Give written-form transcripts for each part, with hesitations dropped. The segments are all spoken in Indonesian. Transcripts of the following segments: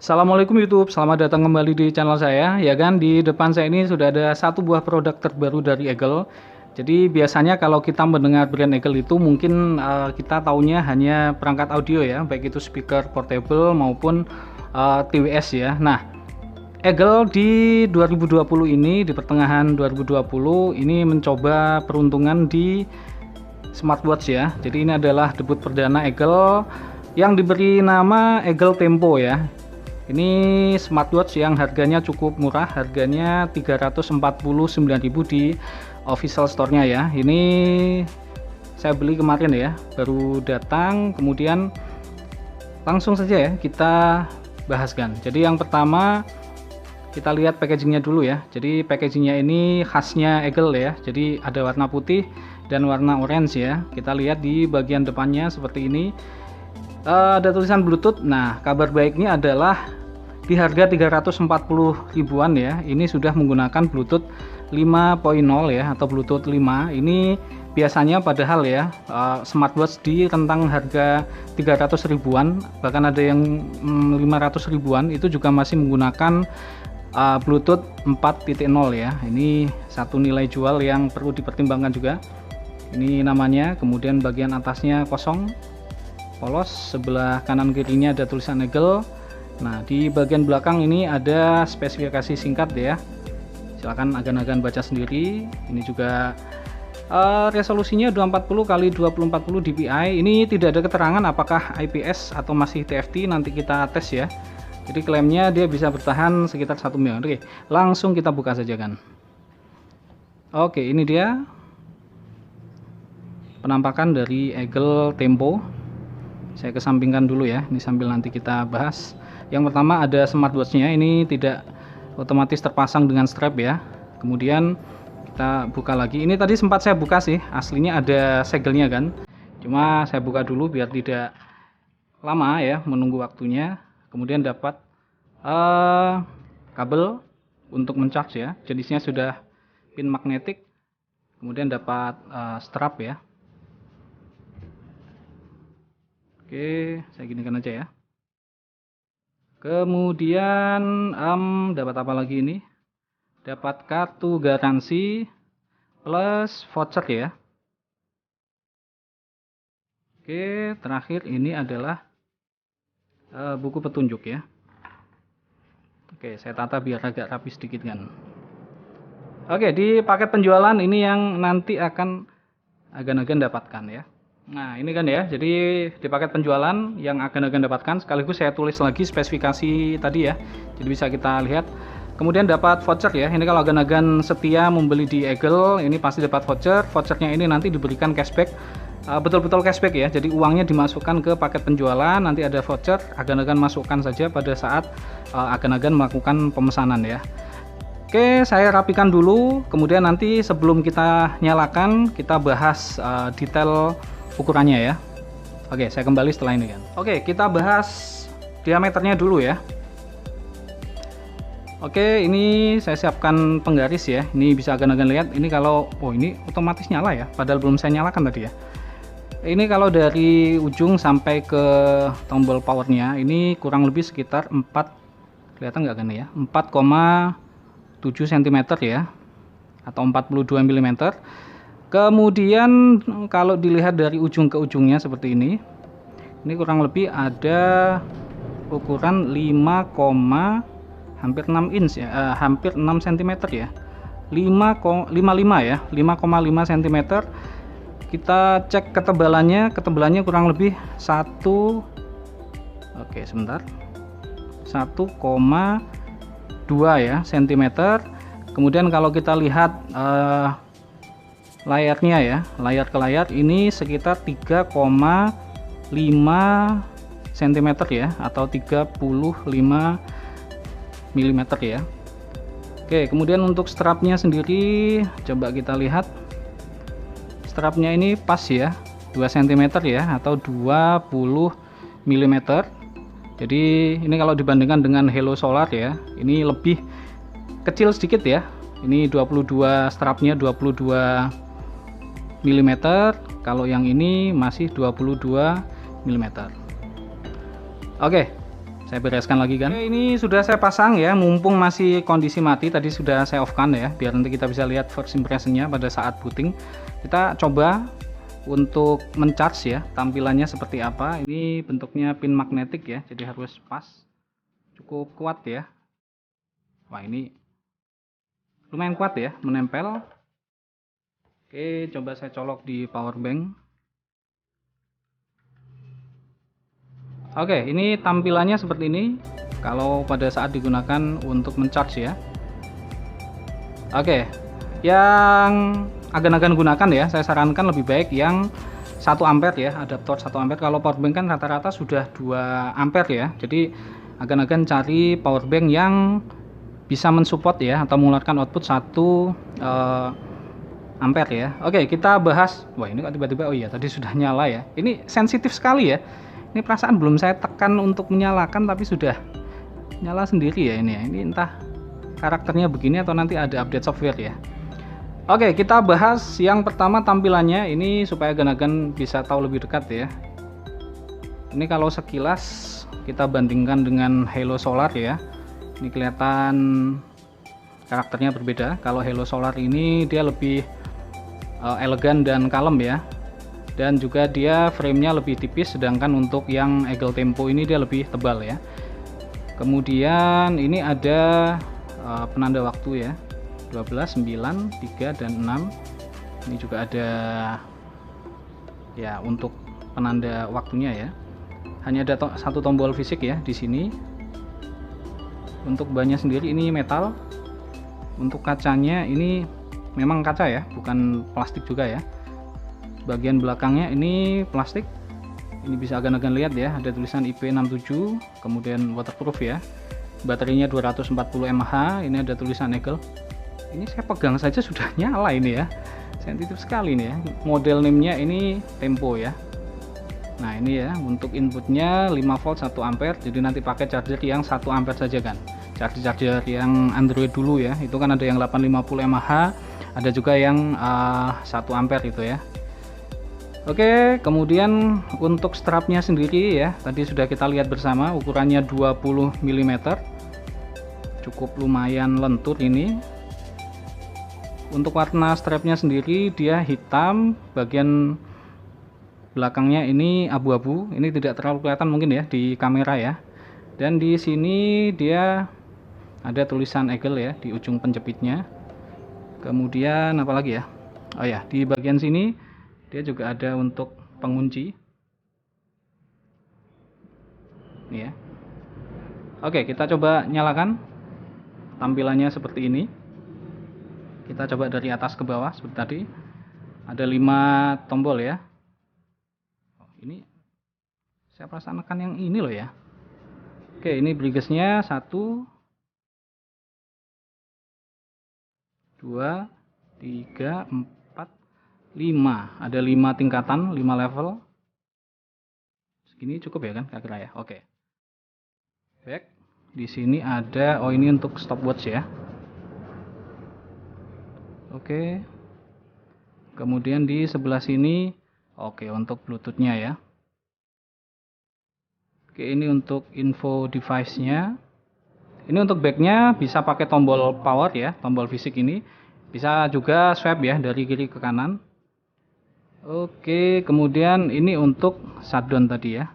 Assalamualaikum YouTube, selamat datang kembali di channel saya. Ya kan, di depan saya ini sudah ada satu buah produk terbaru dari Eagle. Jadi biasanya kalau kita mendengar brand Eagle itu mungkin kita taunya hanya perangkat audio ya, baik itu speaker portable maupun TWS ya. Nah, Eagle di 2020 ini, di pertengahan 2020 ini mencoba peruntungan di smartwatch ya. Jadi ini adalah debut perdana Eagle yang diberi nama Eagle Tempo ya. Ini smartwatch yang harganya cukup murah, harganya 349.000 di official store-nya ya. Ini saya beli kemarin ya, baru datang, kemudian langsung saja ya kita bahaskan. Jadi yang pertama kita lihat packagingnya dulu ya. Jadi packagingnya ini khasnya Eagle ya. Jadi ada warna putih dan warna orange ya. Kita lihat di bagian depannya seperti ini. Ada tulisan Bluetooth. Nah, kabar baiknya adalah di harga 340 ribuan ya, ini sudah menggunakan Bluetooth 5.0 ya, atau Bluetooth 5. Ini biasanya padahal ya, smartwatch di rentang harga 300 ribuan, bahkan ada yang 500 ribuan, itu juga masih menggunakan Bluetooth 4.0 ya. Ini satu nilai jual yang perlu dipertimbangkan juga. Ini namanya, kemudian bagian atasnya kosong, polos, sebelah kanan kirinya ada tulisan Eagle. Nah, di bagian belakang ini ada spesifikasi singkat ya, silahkan agan-agan baca sendiri. Ini juga resolusinya 240 x 2040 dpi. Ini tidak ada keterangan apakah IPS atau masih TFT, nanti kita tes ya. Jadi klaimnya dia bisa bertahan sekitar 1 mil. Oke, langsung kita buka saja kan. Oke, ini dia penampakan dari Eagle Tempo. Saya kesampingkan dulu ya, ini sambil nanti kita bahas. Yang pertama ada smartwatch-nya, ini tidak otomatis terpasang dengan strap ya. Kemudian kita buka lagi. Ini tadi sempat saya buka sih, aslinya ada segelnya kan. Cuma saya buka dulu biar tidak lama ya menunggu waktunya. Kemudian dapat kabel untuk mencharge ya. Jenisnya sudah pin magnetik. Kemudian dapat strap ya. Oke, saya ginikan aja ya. Kemudian dapat apa lagi ini? Dapat kartu garansi plus voucher ya. Oke, terakhir ini adalah buku petunjuk ya. Oke, saya tata biar agak rapi sedikit kan. Oke, di paket penjualan ini yang nanti akan agan-agan dapatkan ya. Nah, ini kan ya, jadi di paket penjualan yang agan-agan dapatkan, sekaligus saya tulis lagi spesifikasi tadi ya, jadi bisa kita lihat. Kemudian dapat voucher ya, ini kalau agan-agan setia membeli di Eagle, ini pasti dapat voucher. Vouchernya ini nanti diberikan cashback, betul-betul cashback ya, jadi uangnya dimasukkan ke paket penjualan, nanti ada voucher, agan-agan masukkan saja pada saat agan-agan melakukan pemesanan ya. Oke, saya rapikan dulu, kemudian nanti sebelum kita nyalakan, kita bahas detail ukurannya ya. Oke, saya kembali setelah ini kan. Oke, kita bahas diameternya dulu ya. Oke, ini saya siapkan penggaris ya. Ini bisa agan-agan lihat. Ini kalau, oh ini otomatis nyala ya, padahal belum saya nyalakan tadi ya. Ini kalau dari ujung sampai ke tombol powernya, ini kurang lebih sekitar 4, kelihatan nggak kan ya, 4,7 cm ya, atau 42 mm. Kemudian kalau dilihat dari ujung ke ujungnya seperti ini kurang lebih ada ukuran 5, hampir 6 inch ya, hampir 6 cm ya, 5,55 ya, 5,5 cm. Kita cek ketebalannya kurang lebih 1, oke sebentar, 1,2 ya cm. Kemudian kalau kita lihat layarnya ya, layar ke layar ini sekitar 3,5 cm ya, atau 35 mm ya. Oke, kemudian untuk strapnya sendiri coba kita lihat. Strapnya ini pas ya, 2 cm ya, atau 20 mm. Jadi ini kalau dibandingkan dengan Hello Solar ya, ini lebih kecil sedikit ya. Ini 22, strapnya 22 mm, kalau yang ini masih 22 mm. Oke, Saya bereskan lagi kan. Oke, ini sudah saya pasang ya, mumpung masih kondisi mati. Tadi sudah saya off kan ya, biar nanti kita bisa lihat first impressionnya pada saat booting. Kita coba untuk mencharge ya, tampilannya seperti apa. Ini bentuknya pin magnetik ya, jadi harus pas, cukup kuat ya. Wah, ini lumayan kuat ya, menempel. Oke, coba saya colok di power bank. Oke, ini tampilannya seperti ini kalau pada saat digunakan untuk mencharge ya. Oke, yang agan-agan gunakan ya, saya sarankan lebih baik yang 1 ampere ya, adaptor 1 ampere. Kalau powerbank kan rata-rata sudah 2 ampere ya. Jadi agan-agan cari powerbank yang bisa mensupport ya atau mengeluarkan output 1 ampere ya. Oke, kita bahas. Wah, ini kok tiba-tiba, oh iya tadi sudah nyala ya. Ini sensitif sekali ya. Ini perasaan belum saya tekan untuk menyalakan tapi sudah nyala sendiri ya ini ya. Ini entah karakternya begini atau nanti ada update software ya. Oke, kita bahas yang pertama tampilannya ini supaya agan-agan bisa tahu lebih dekat ya. Ini kalau sekilas kita bandingkan dengan Halo Solar ya. Ini kelihatan karakternya berbeda. Kalau Halo Solar ini dia lebih elegan dan kalem ya. Dan juga dia framenya lebih tipis, sedangkan untuk yang Eagle Tempo ini dia lebih tebal ya. Kemudian ini ada penanda waktu ya, 12, 9, 3, dan 6. Ini juga ada ya untuk penanda waktunya ya. Hanya ada satu tombol fisik ya di sini. Untuk bannya sendiri ini metal. Untuk kacanya ini memang kaca ya, bukan plastik juga ya. Bagian belakangnya ini plastik. Ini bisa agan-agan lihat ya, ada tulisan IP67, kemudian waterproof ya. Baterainya 240 mAh. Ini ada tulisan Eagle. Ini saya pegang saja sudah nyala ini ya. Sensitif sekali ini ya. Model name-nya ini Tempo ya. Nah, ini ya untuk inputnya 5 volt 1 ampere. Jadi nanti pakai charger yang 1 ampere saja kan. Charger yang Android dulu ya. Itu kan ada yang 850 mAh, ada juga yang 1 ampere itu ya. Oke, kemudian untuk strapnya sendiri ya, tadi sudah kita lihat bersama, ukurannya 20 mm, cukup lumayan lentur ini. Untuk warna strapnya sendiri dia hitam, bagian belakangnya ini abu-abu, ini tidak terlalu kelihatan mungkin ya di kamera ya. Dan di sini dia ada tulisan Eagle ya di ujung penjepitnya. Kemudian apa lagi ya? Oh ya, di bagian sini dia juga ada untuk pengunci. Nih ya. Oke, kita coba nyalakan. Tampilannya seperti ini. Kita coba dari atas ke bawah seperti tadi. Ada 5 tombol ya. Oh, ini saya perasaan tekan yang ini loh ya. Oke, ini brightness-nya 1, 2, 3, 4, 5. Ada 5 tingkatan, 5 level. Segini cukup ya kan kira-kira ya. Oke. Back. Di sini ada, oh ini untuk stopwatch ya. Oke. Kemudian di sebelah sini, oke untuk Bluetooth-nya ya. Oke, ini untuk info device-nya. Ini untuk back-nya bisa pakai tombol power ya, tombol fisik ini. Bisa juga swipe ya dari kiri ke kanan. Oke, kemudian ini untuk shutdown tadi ya.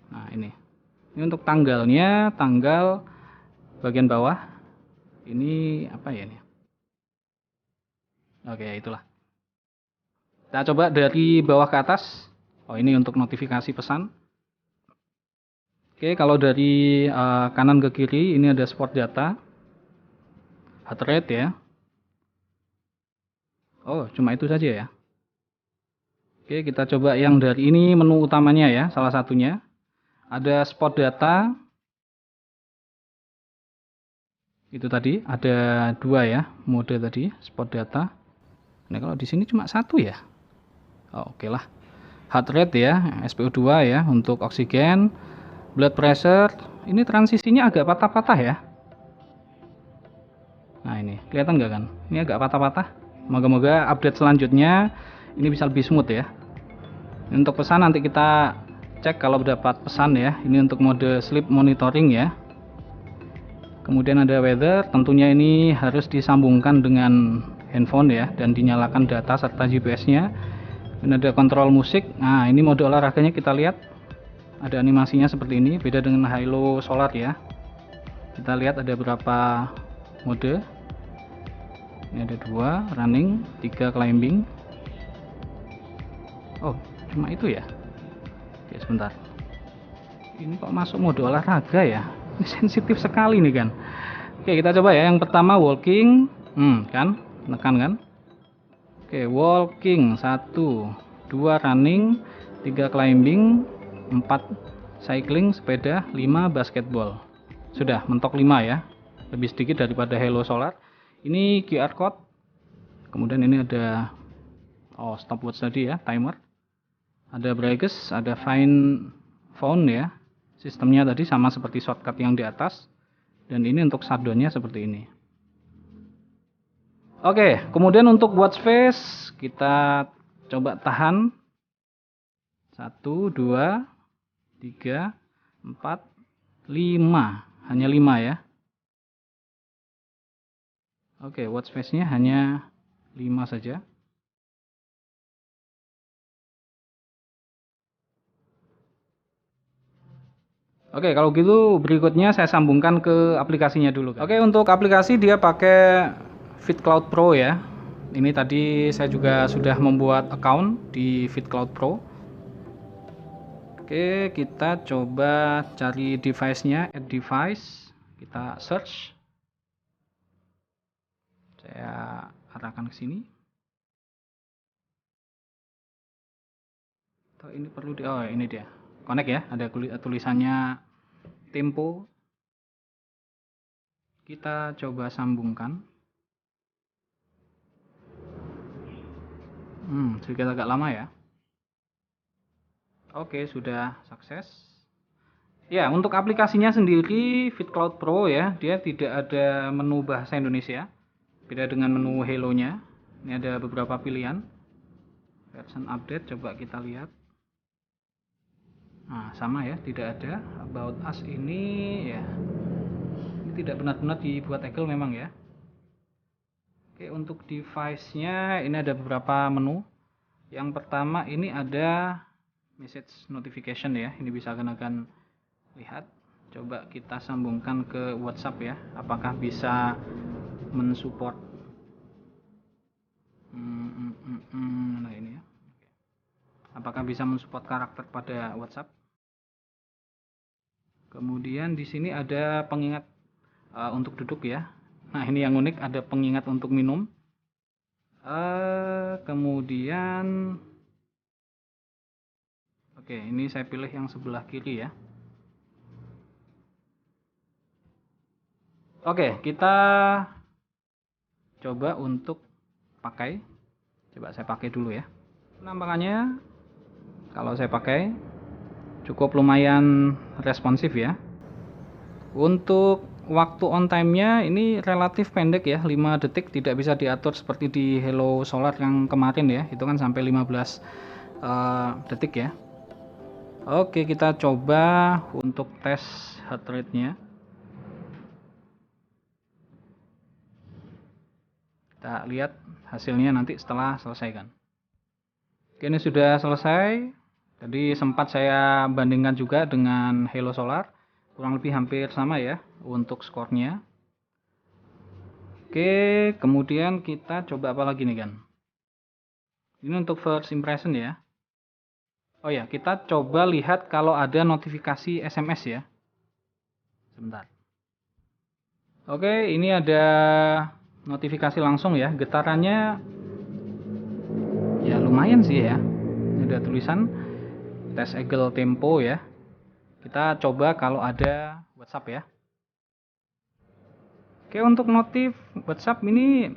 Nah, ini untuk tanggalnya, tanggal bagian bawah. Ini apa ya ini? Oke, itulah. Kita coba dari bawah ke atas. Oh, ini untuk notifikasi pesan. Oke, kalau dari kanan ke kiri ini ada sport data, heart rate ya. Oh, cuma itu saja ya. Oke, kita coba yang dari ini menu utamanya ya, salah satunya. Ada spot data. Itu tadi, ada 2 ya, mode tadi, spot data. Nah, kalau di sini cuma 1 ya. Oh, oke lah. Heart rate ya, SpO2 ya, untuk oksigen. Blood pressure, ini transisinya agak patah-patah ya. Nah, ini, kelihatan nggak kan? Ini agak patah-patah. Moga-moga update selanjutnya ini bisa lebih smooth ya. Untuk pesan nanti kita cek kalau dapat pesan ya. Ini untuk mode sleep monitoring ya. Kemudian ada weather, tentunya ini harus disambungkan dengan handphone ya, dan dinyalakan data serta GPS-nya. Ini ada kontrol musik. Nah, ini mode olahraganya kita lihat. Ada animasinya seperti ini, beda dengan Halo Solar ya. Kita lihat ada berapa mode. Ini ada 2, running, 3 climbing. Oh, cuma itu ya. Oke, sebentar. Ini kok masuk mode olahraga ya? Ini sensitif sekali nih kan. Oke, kita coba ya. Yang pertama walking, kan, tekan kan. Oke, walking 1, 2 running, 3 climbing, 4 cycling, sepeda, 5 basketball. Sudah mentok 5 ya. Lebih sedikit daripada Halo Solar. Ini QR code. Kemudian ini ada stopwatch tadi ya, timer. Ada brightness, ada find phone ya. Sistemnya tadi sama seperti shortcut yang di atas. Dan ini untuk shutdown-nya seperti ini. Oke, kemudian untuk watch face kita coba tahan. 1, 2, 3, 4, 5. Hanya 5 ya. Oke, watch face-nya hanya 5 saja. Oke, kalau gitu berikutnya saya sambungkan ke aplikasinya dulu. Oke, untuk aplikasi dia pakai FitCloud Pro ya. Ini tadi saya juga sudah membuat account di FitCloud Pro. Oke, kita coba cari device-nya, add device. Kita search. Saya arahkan ke sini. Ini perlu ini dia. Connect ya, ada tulisannya tempo. Kita coba sambungkan. Sedikit agak lama ya. Oke, sudah sukses. Ya, untuk aplikasinya sendiri FitCloud Pro ya, dia tidak ada menu bahasa Indonesia. Beda dengan menu Halo-nya. Ini ada beberapa pilihan. Version update, coba kita lihat. Nah, sama ya, tidak ada. About Us ini ya, ini tidak benar-benar dibuat Eagle memang ya. Oke, untuk device-nya ini ada beberapa menu. Yang pertama ini ada message notification ya, ini bisa akan lihat. Coba kita sambungkan ke WhatsApp ya, apakah bisa mensupport. Nah ini ya, apakah bisa mensupport karakter pada WhatsApp. Kemudian di sini ada pengingat untuk duduk ya. Nah ini yang unik, ada pengingat untuk minum. Kemudian oke, ini saya pilih yang sebelah kiri ya. Oke, kita coba untuk pakai. Coba saya pakai dulu ya. Penampakannya kalau saya pakai cukup lumayan responsif ya. Untuk waktu on time-nya ini relatif pendek ya, 5 detik, tidak bisa diatur seperti di Halo Solar yang kemarin ya. Itu kan sampai 15 detik ya. Oke, kita coba untuk tes heart rate-nya. Kita lihat hasilnya nanti setelah selesai kan. Oke, ini sudah selesai. Tadi sempat saya bandingkan juga dengan Halo Solar. Kurang lebih hampir sama ya untuk skornya. Oke, kemudian kita coba apa lagi nih kan. Ini untuk first impression ya. Oh ya, kita coba lihat kalau ada notifikasi SMS ya. Sebentar. Oke, ini ada notifikasi langsung ya. Getarannya ya lumayan sih ya. Ini ada tulisan tes Eagle tempo ya. Kita coba kalau ada WhatsApp ya. Oke, untuk notif WhatsApp ini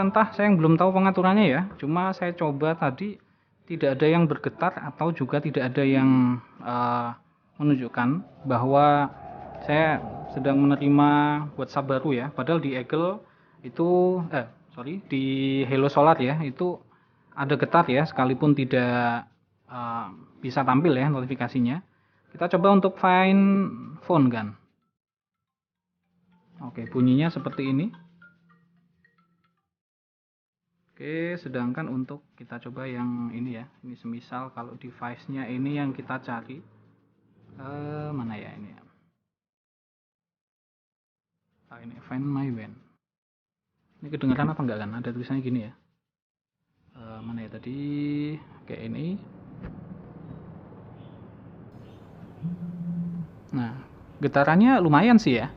entah saya yang belum tahu pengaturannya ya. Cuma saya coba tadi tidak ada yang bergetar atau juga tidak ada yang menunjukkan bahwa saya sedang menerima WhatsApp baru ya. Padahal di Eagle itu di Halo Solar ya itu ada getar ya, sekalipun tidak bisa tampil ya notifikasinya. Kita coba untuk find phone kan. Oke, bunyinya seperti ini. Oke, sedangkan untuk kita coba yang ini ya. Ini semisal kalau device-nya ini yang kita cari. Mana ya ini ya? Ini find my WAN. Ini kedengaran apa enggak kan? Ada tulisannya gini ya. Mana ya tadi? Oke, ini. Nah, getarannya lumayan sih ya.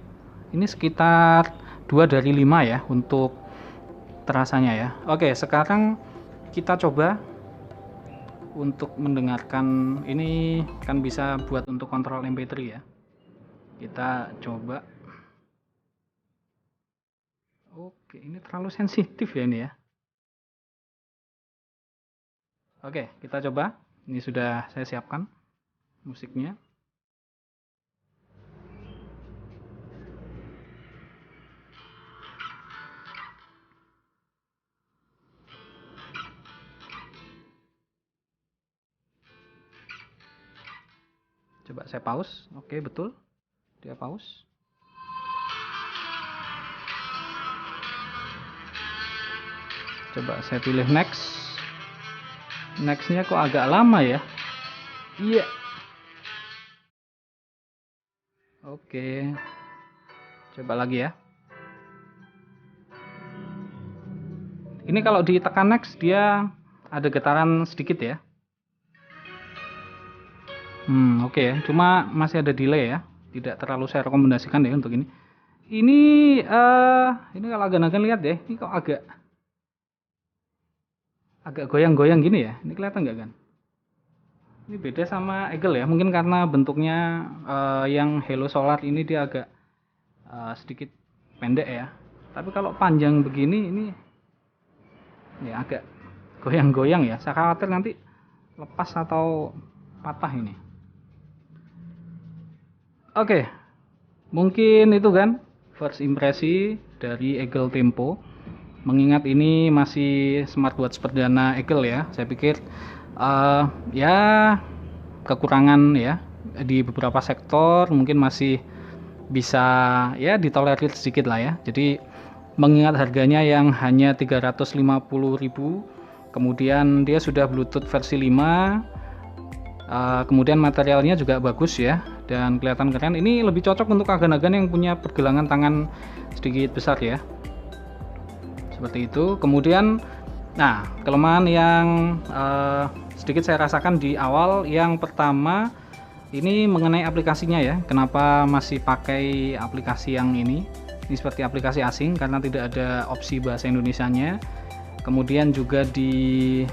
Ini sekitar 2 dari 5 ya untuk terasanya ya. Oke, sekarang kita coba untuk mendengarkan. Ini kan bisa buat untuk kontrol MP3 ya. Kita coba. Oke, ini terlalu sensitif ya ini ya. Oke, kita coba. Ini sudah saya siapkan musiknya. Coba saya pause. Oke, betul. Dia pause. Coba saya pilih next. Next-nya kok agak lama ya. Iya. Oke. Coba lagi ya. Ini kalau ditekan next dia ada getaran sedikit ya. Oke ya. Cuma masih ada delay ya. Tidak terlalu saya rekomendasikan deh untuk ini. Ini kalau agak-agak lihat deh. Ini kok agak goyang-goyang gini ya. Ini kelihatan nggak kan? Ini beda sama Eagle ya. Mungkin karena bentuknya yang Hello Solar ini dia agak sedikit pendek ya. Tapi kalau panjang begini ini ya agak goyang-goyang ya. Saya khawatir nanti lepas atau patah ini. Oke, mungkin itu kan first impresi dari Eagle Tempo. Mengingat ini masih smartwatch perdana Eagle ya, saya pikir ya kekurangan ya di beberapa sektor mungkin masih bisa ya ditolerir sedikit lah ya. Jadi mengingat harganya yang hanya 350.000, kemudian dia sudah Bluetooth versi 5, kemudian materialnya juga bagus ya dan kelihatan keren. Ini lebih cocok untuk agan-agan yang punya pergelangan tangan sedikit besar ya. Seperti itu. Kemudian nah, kelemahan yang sedikit saya rasakan di awal, yang pertama ini mengenai aplikasinya ya. Kenapa masih pakai aplikasi yang ini? Ini seperti aplikasi asing karena tidak ada opsi bahasa Indonesianya. Kemudian juga di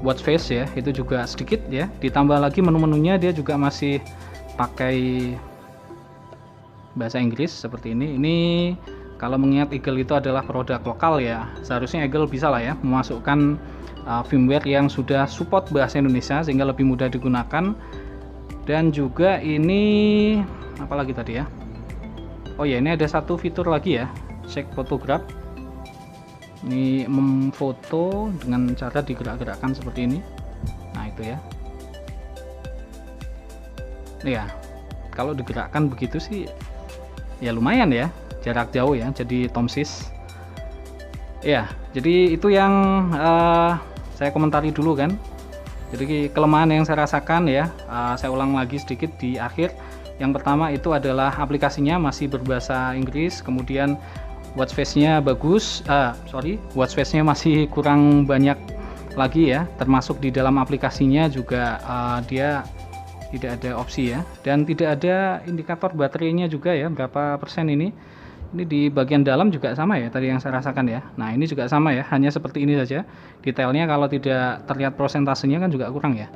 watch face ya, itu juga sedikit ya. Ditambah lagi menu-menunya dia juga masih pakai bahasa Inggris seperti ini. Ini kalau mengingat Eagle itu adalah produk lokal ya, seharusnya Eagle bisa lah ya memasukkan firmware yang sudah support bahasa Indonesia sehingga lebih mudah digunakan. Dan juga ini apalagi tadi ya, oh ya, ini ada satu fitur lagi ya, check photograph. Ini memfoto dengan cara digerak-gerakkan seperti ini. Nah itu ya. Ya kalau digerakkan begitu sih ya lumayan ya, jarak jauh ya, jadi tomsis ya. Jadi itu yang saya komentari dulu kan. Jadi kelemahan yang saya rasakan ya, saya ulang lagi sedikit di akhir. Yang pertama itu adalah aplikasinya masih berbahasa Inggris, kemudian watch face-nya bagus, watch face-nya masih kurang banyak lagi ya, termasuk di dalam aplikasinya juga dia tidak ada opsi ya, dan tidak ada indikator baterainya juga ya, berapa persen ini. Ini di bagian dalam juga sama ya tadi yang saya rasakan ya. Nah ini juga sama ya, hanya seperti ini saja detailnya. Kalau tidak terlihat prosentasenya kan juga kurang ya.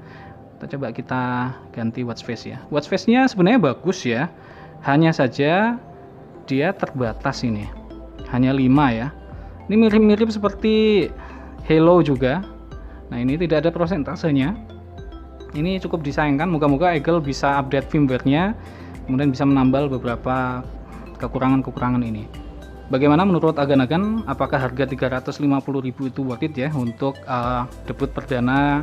Coba kita ganti watch face ya. Watch face-nya sebenarnya bagus ya, hanya saja dia terbatas ini, hanya 5 ya. Ini mirip-mirip seperti Hello juga. Nah ini tidak ada prosentasenya. Ini cukup disayangkan. Moga-moga Eagle bisa update firmware-nya, kemudian bisa menambal beberapa kekurangan-kekurangan ini. Bagaimana menurut agan-agan, apakah harga 350.000 itu worth it ya untuk debut perdana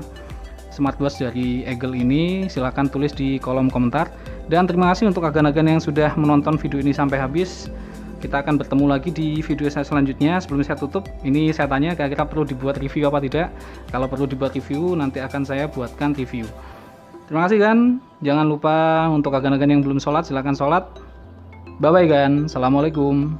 smartwatch dari Eagle ini? Silahkan tulis di kolom komentar. Dan terima kasih untuk agan-agan yang sudah menonton video ini sampai habis. Kita akan bertemu lagi di video saya selanjutnya. Sebelum saya tutup, ini saya tanya kira-kira perlu dibuat review apa tidak. Kalau perlu dibuat review, nanti akan saya buatkan review. Terima kasih kan. Jangan lupa untuk agan-agan yang belum sholat, silahkan sholat. Bye bye kan. Assalamualaikum.